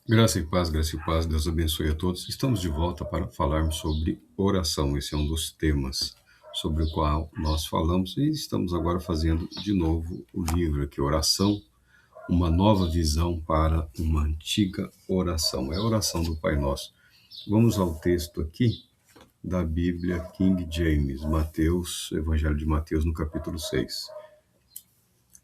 Graça e paz, Deus abençoe a todos. Estamos de volta para falarmos sobre oração. Esse é um dos temas sobre o qual nós falamos e estamos agora fazendo de novo o livro aqui, Oração, uma nova visão para uma antiga oração. É a oração do Pai Nosso. Vamos ao texto aqui da Bíblia King James, Mateus, Evangelho de Mateus, no capítulo 6.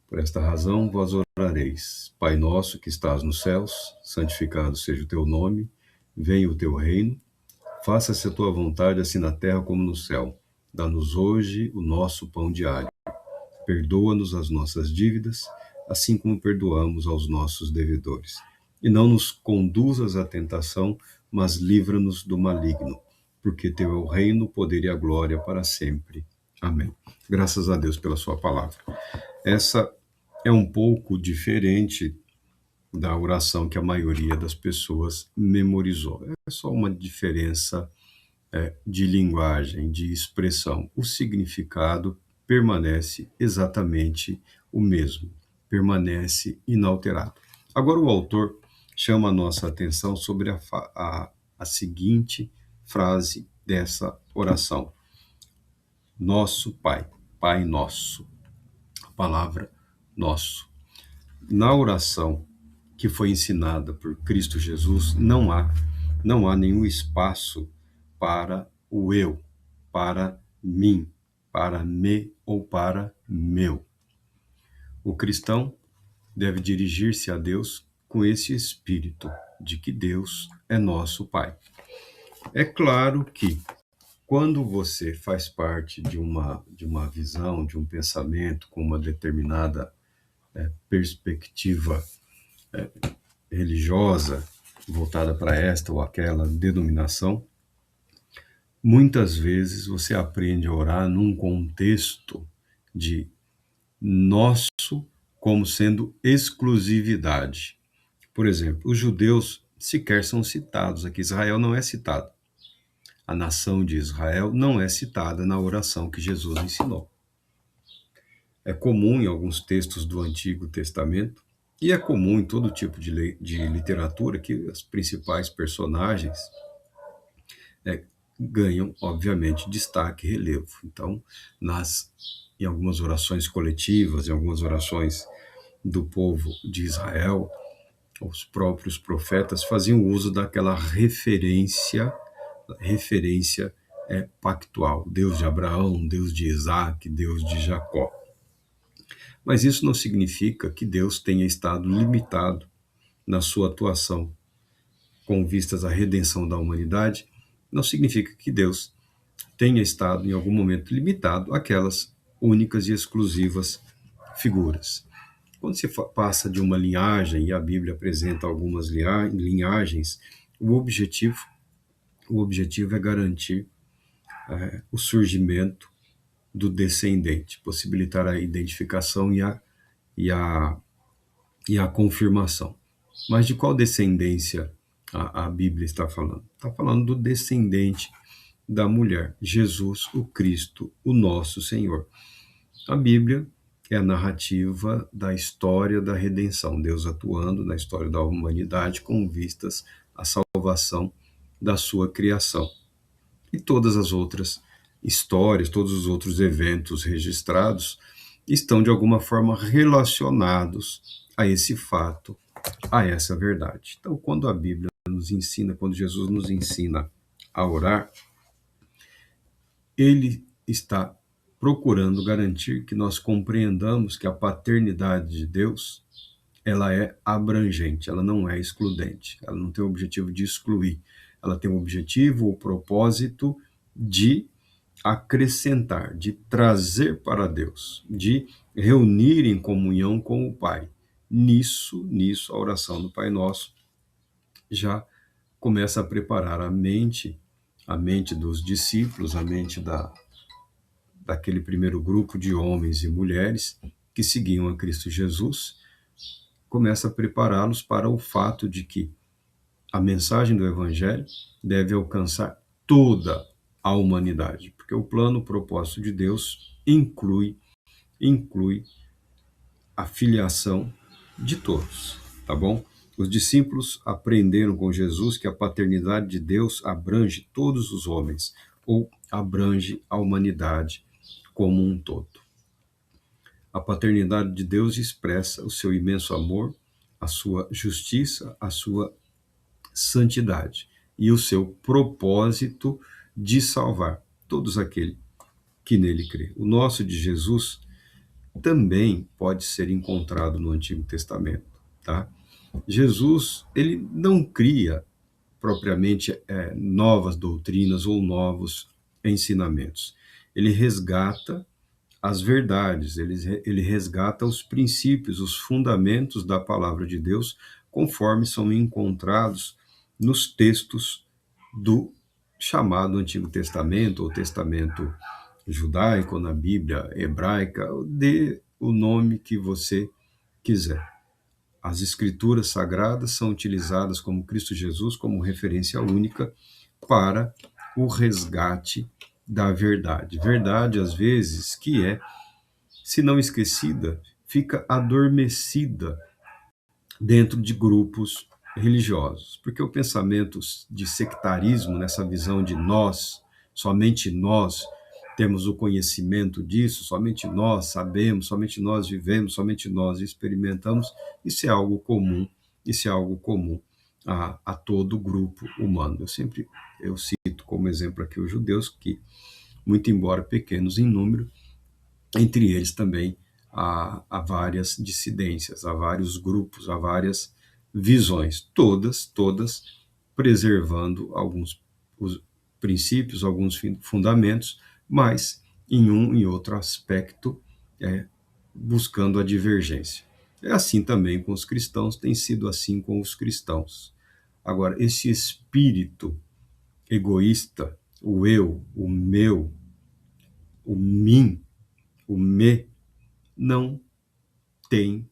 Por esta razão vós orareis: Pai nosso que estás nos céus, santificado seja o teu nome, venha o teu reino, faça-se a tua vontade assim na terra como no céu. Dá-nos hoje o nosso pão diário. Perdoa-nos as nossas dívidas, assim como perdoamos aos nossos devedores. E não nos conduzas à tentação, mas livra-nos do maligno, porque teu é o reino, o poder e a glória para sempre. Amém. Graças a Deus pela sua palavra. Essa é um pouco diferente da oração que a maioria das pessoas memorizou. É só uma diferença de linguagem, de expressão. O significado permanece exatamente o mesmo, permanece inalterado. Agora, o autor chama a nossa atenção sobre a seguinte frase dessa oração: Nosso Pai, Pai Nosso. A palavra nosso. Na oração que foi ensinada por Cristo Jesus, não há nenhum espaço para o eu, para mim, para me ou para meu. O cristão deve dirigir-se a Deus com esse espírito de que Deus é nosso Pai. É claro que quando você faz parte de uma visão, de um pensamento com uma determinada perspectiva religiosa voltada para esta ou aquela denominação, muitas vezes você aprende a orar num contexto de nosso como sendo exclusividade. Por exemplo, os judeus sequer são citados aqui. Israel não é citado. A nação de Israel não é citada na oração que Jesus ensinou. É comum em alguns textos do Antigo Testamento, e é comum em todo tipo de literatura, que os principais personagens ganham, obviamente, destaque e relevo. Então, em algumas orações coletivas, em algumas orações do povo de Israel, os próprios profetas faziam uso daquela referência pactual. Deus de Abraão, Deus de Isaac, Deus de Jacó. Mas isso não significa que Deus tenha estado limitado na sua atuação com vistas à redenção da humanidade. Não significa que Deus tenha estado em algum momento limitado àquelas únicas e exclusivas figuras. Quando se passa de uma linhagem, e a Bíblia apresenta algumas linhagens, o objetivo é garantir o surgimento do descendente, possibilitar a identificação e a confirmação. Mas de qual descendência a Bíblia está falando? Está falando do descendente da mulher, Jesus, o Cristo, o nosso Senhor. A Bíblia é a narrativa da história da redenção, Deus atuando na história da humanidade com vistas à salvação da sua criação. E todas as outras histórias, todos os outros eventos registrados estão de alguma forma relacionados a esse fato, a essa verdade. Então, quando a Bíblia nos ensina, quando Jesus nos ensina a orar, ele está procurando garantir que nós compreendamos que a paternidade de Deus, ela é abrangente, ela não é excludente, ela não tem o objetivo de excluir, ela tem o objetivo, o propósito de acrescentar, de trazer para Deus, de reunir em comunhão com o Pai. Nisso, a oração do Pai Nosso já começa a preparar a mente dos discípulos, a mente daquele primeiro grupo de homens e mulheres que seguiam a Cristo Jesus, começa a prepará-los para o fato de que a mensagem do Evangelho deve alcançar toda a humanidade, porque o plano, o propósito de Deus inclui a filiação de todos, tá bom? Os discípulos aprenderam com Jesus que a paternidade de Deus abrange todos os homens, ou abrange a humanidade como um todo. A paternidade de Deus expressa o seu imenso amor, a sua justiça, a sua santidade e o seu propósito de salvar todos aqueles que nele crê. O nosso de Jesus também pode ser encontrado no Antigo Testamento, tá? Jesus, ele não cria propriamente novas doutrinas ou novos ensinamentos. Ele resgata as verdades, ele resgata os princípios, os fundamentos da palavra de Deus, conforme são encontrados nos textos do chamado Antigo Testamento, ou Testamento judaico, na Bíblia hebraica, dê o nome que você quiser. As escrituras sagradas são utilizadas como Cristo Jesus como referência única para o resgate da verdade. Verdade, às vezes, que se não esquecida, fica adormecida dentro de grupos religiosos. Porque o pensamento de sectarismo, nessa visão de nós, somente nós temos o conhecimento disso, somente nós sabemos, somente nós vivemos, somente nós experimentamos, isso é algo comum, isso é algo comum a todo grupo humano. Eu cito como exemplo aqui os judeus, que, muito embora pequenos em número, entre eles também há várias dissidências, há vários grupos, há várias visões, todas preservando alguns os princípios, alguns fundamentos, mas em um e outro aspecto buscando a divergência. É assim também com os cristãos, tem sido assim com os cristãos. Agora, esse espírito egoísta, o eu, o meu, o mim, o me, não tem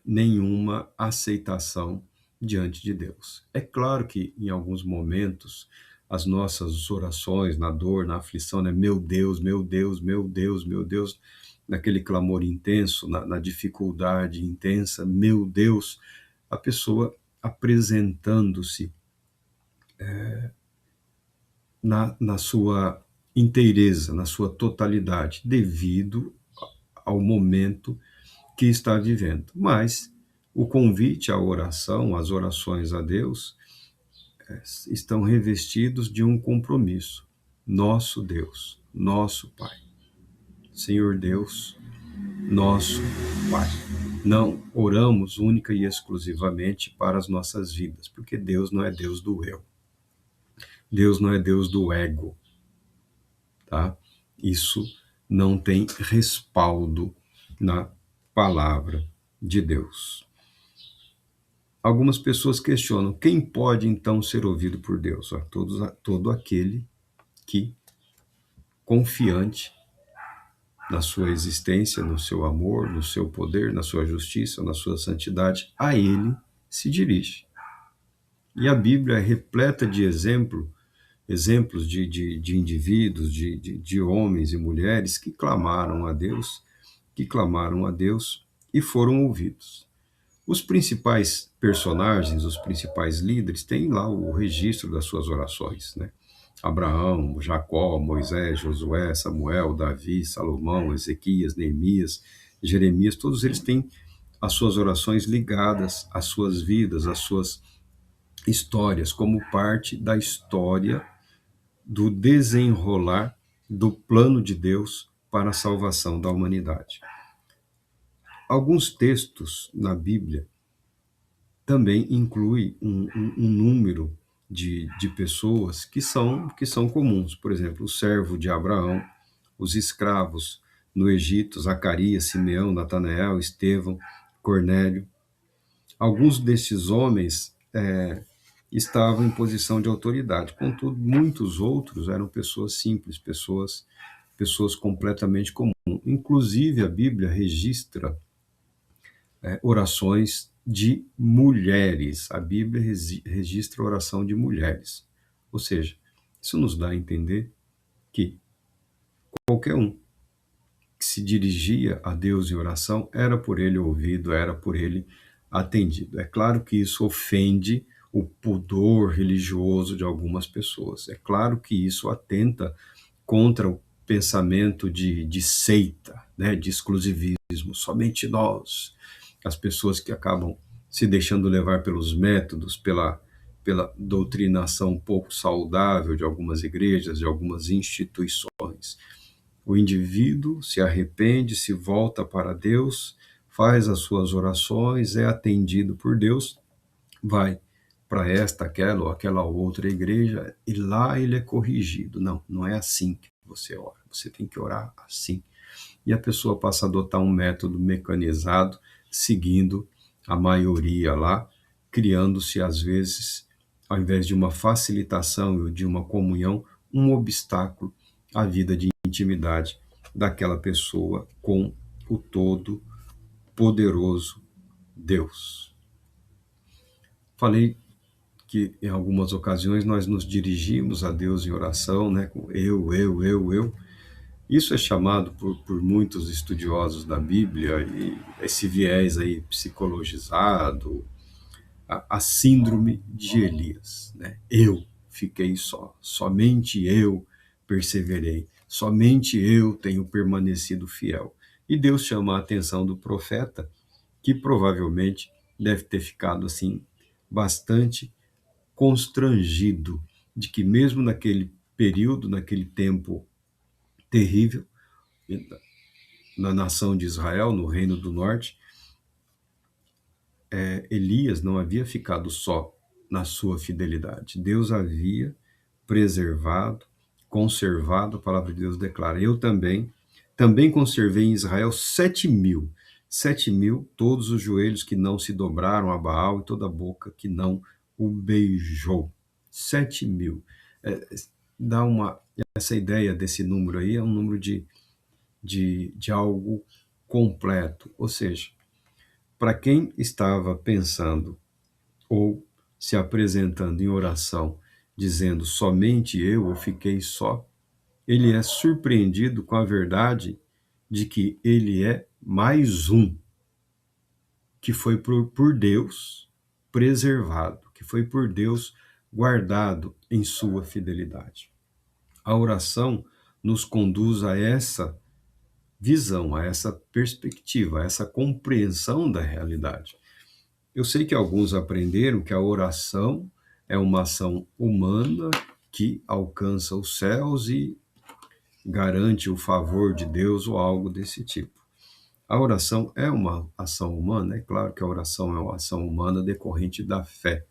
nenhuma aceitação diante de Deus. É claro que em alguns momentos as nossas orações na dor, na aflição, né? Meu Deus, meu Deus, meu Deus, meu Deus, naquele clamor intenso, na dificuldade intensa, meu Deus, a pessoa apresentando-se na sua inteireza, na sua totalidade, devido ao momento que está vivendo. Mas o convite à oração, as orações a Deus, estão revestidos de um compromisso. Nosso Deus, nosso Pai. Senhor Deus, nosso Pai. Não oramos única e exclusivamente para as nossas vidas, porque Deus não é Deus do eu. Deus não é Deus do ego, tá? Isso não tem respaldo na palavra de Deus. Algumas pessoas questionam quem pode então ser ouvido por Deus. Todo aquele que, confiante na sua existência, no seu amor, no seu poder, na sua justiça, na sua santidade, a ele se dirige. E a Bíblia é repleta de exemplos de indivíduos, de homens e mulheres que clamaram a Deus e foram ouvidos. Os principais personagens, os principais líderes, têm lá o registro das suas orações, né? Abraão, Jacó, Moisés, Josué, Samuel, Davi, Salomão, Ezequias, Neemias, Jeremias, todos eles têm as suas orações ligadas às suas vidas, às suas histórias, como parte da história do desenrolar do plano de Deus para a salvação da humanidade. Alguns textos na Bíblia também incluem um número de pessoas que são comuns. Por exemplo, o servo de Abraão, os escravos no Egito, Zacarias, Simeão, Natanael, Estevão, Cornélio. Alguns desses homens estavam em posição de autoridade, contudo, muitos outros eram pessoas simples, pessoas completamente comuns. Inclusive, a Bíblia registra orações de mulheres. A Bíblia registra a oração de mulheres. Ou seja, isso nos dá a entender que qualquer um que se dirigia a Deus em oração era por ele ouvido, era por ele atendido. É claro que isso ofende o pudor religioso de algumas pessoas. É claro que isso atenta contra o pensamento de seita, né, de exclusivismo, somente nós, as pessoas que acabam se deixando levar pelos métodos, pela doutrinação pouco saudável de algumas igrejas, de algumas instituições. O indivíduo se arrepende, se volta para Deus, faz as suas orações, é atendido por Deus, vai para esta, aquela ou aquela outra igreja e lá ele é corrigido. Não, não é assim que você ora. Você tem que orar assim. E a pessoa passa a adotar um método mecanizado, seguindo a maioria lá, criando-se, às vezes, ao invés de uma facilitação e de uma comunhão, um obstáculo à vida de intimidade daquela pessoa com o Todo-Poderoso Deus. Falei que em algumas ocasiões nós nos dirigimos a Deus em oração, né, com eu. Isso é chamado por muitos estudiosos da Bíblia, e esse viés aí psicologizado, a síndrome de Elias, né? Eu fiquei só, somente eu perseverei, somente eu tenho permanecido fiel. E Deus chama a atenção do profeta, que provavelmente deve ter ficado assim bastante constrangido de que mesmo naquele período, naquele tempo terrível, na nação de Israel, no Reino do Norte, Elias não havia ficado só na sua fidelidade. Deus havia preservado, conservado, a palavra de Deus declara. Eu também conservei em Israel 7.000. 7.000, todos os joelhos que não se dobraram a Baal e toda a boca que não o beijou. 7.000. É, dá essa ideia desse número aí, é um número de algo completo. Ou seja, para quem estava pensando ou se apresentando em oração, dizendo somente eu fiquei só, ele é surpreendido com a verdade de que ele é mais um que foi por Deus preservado, que foi por Deus guardado em sua fidelidade. A oração nos conduz a essa visão, a essa perspectiva, a essa compreensão da realidade. Eu sei que alguns aprenderam que a oração é uma ação humana que alcança os céus e garante o favor de Deus ou algo desse tipo. A oração é uma ação humana, é claro que a oração é uma ação humana decorrente da fé,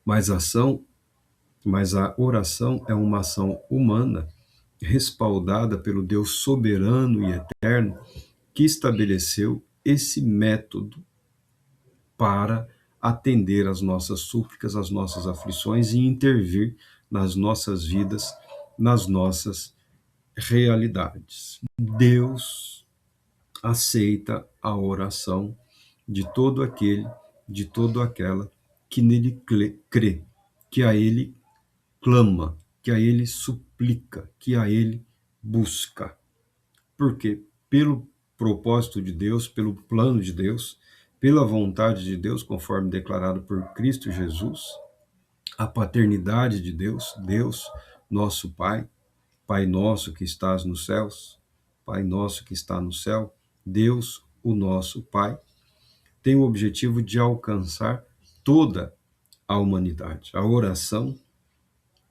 mas a oração é uma ação humana respaldada pelo Deus soberano e eterno que estabeleceu esse método para atender às nossas súplicas, às nossas aflições e intervir nas nossas vidas, nas nossas realidades. Deus aceita a oração de todo aquele, de toda aquela que nele crê, que a ele clama, que a ele suplica, que a ele busca. Porque pelo propósito de Deus, pelo plano de Deus, pela vontade de Deus, conforme declarado por Cristo Jesus, a paternidade de Deus, Deus, nosso Pai, Pai nosso que estás nos céus, Pai nosso que está no céu, Deus, o nosso Pai, tem o objetivo de alcançar toda a humanidade. A oração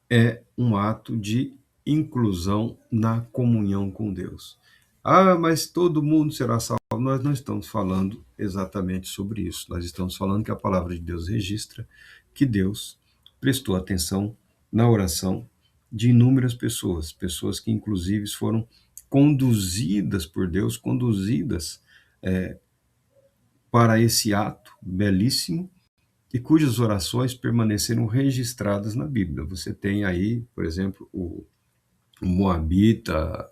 é um ato de inclusão na comunhão com Deus. Ah, mas todo mundo será salvo. Nós não estamos falando exatamente sobre isso. Nós estamos falando que a palavra de Deus registra que Deus prestou atenção na oração de inúmeras pessoas, pessoas que inclusive foram conduzidas por Deus, conduzidas para esse ato belíssimo e cujas orações permaneceram registradas na Bíblia. Você tem aí, por exemplo, o Moabita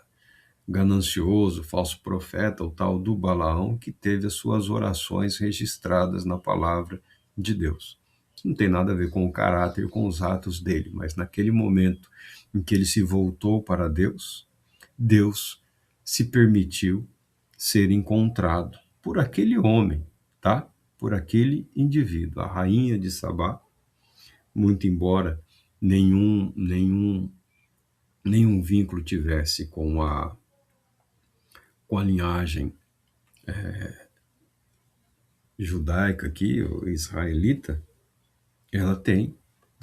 ganancioso, falso profeta, o tal do Balaão, que teve as suas orações registradas na palavra de Deus. Isso não tem nada a ver com o caráter, com os atos dele, mas naquele momento em que ele se voltou para Deus, Deus se permitiu ser encontrado por aquele homem, tá? por aquele indivíduo. A rainha de Sabá, muito embora nenhum vínculo tivesse com a linhagem judaica aqui, ou israelita, ela tem,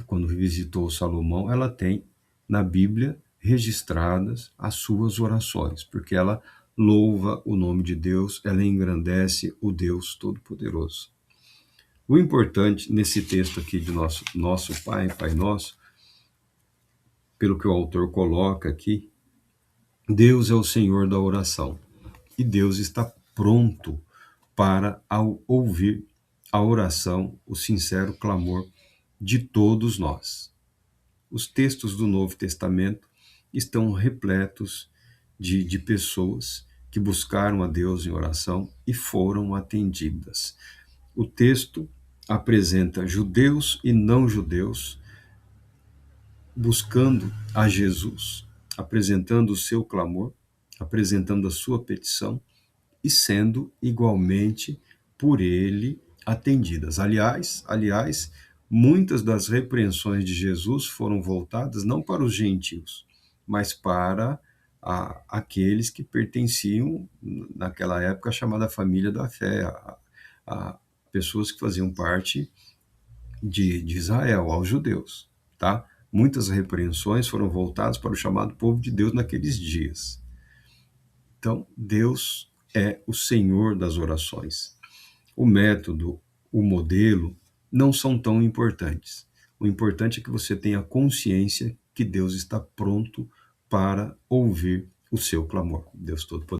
quando visitou Salomão, ela tem na Bíblia registradas as suas orações, porque ela louva o nome de Deus, ela engrandece o Deus Todo-Poderoso. O importante nesse texto aqui de nosso Pai, Pai Nosso, pelo que o autor coloca aqui, Deus é o Senhor da oração e Deus está pronto para ao ouvir a oração, o sincero clamor de todos nós. Os textos do Novo Testamento estão repletos de pessoas que buscaram a Deus em oração e foram atendidas. O texto apresenta judeus e não judeus buscando a Jesus, apresentando o seu clamor, apresentando a sua petição e sendo igualmente por ele atendidas. Aliás, muitas das repreensões de Jesus foram voltadas não para os gentios, mas para aqueles que pertenciam, naquela época, à chamada família da fé, a pessoas que faziam parte de Israel, aos judeus, tá? Muitas repreensões foram voltadas para o chamado povo de Deus naqueles dias. Então, Deus é o Senhor das orações. O método, o modelo, não são tão importantes. O importante é que você tenha consciência que Deus está pronto para ouvir o seu clamor. Deus Todo-Poderoso.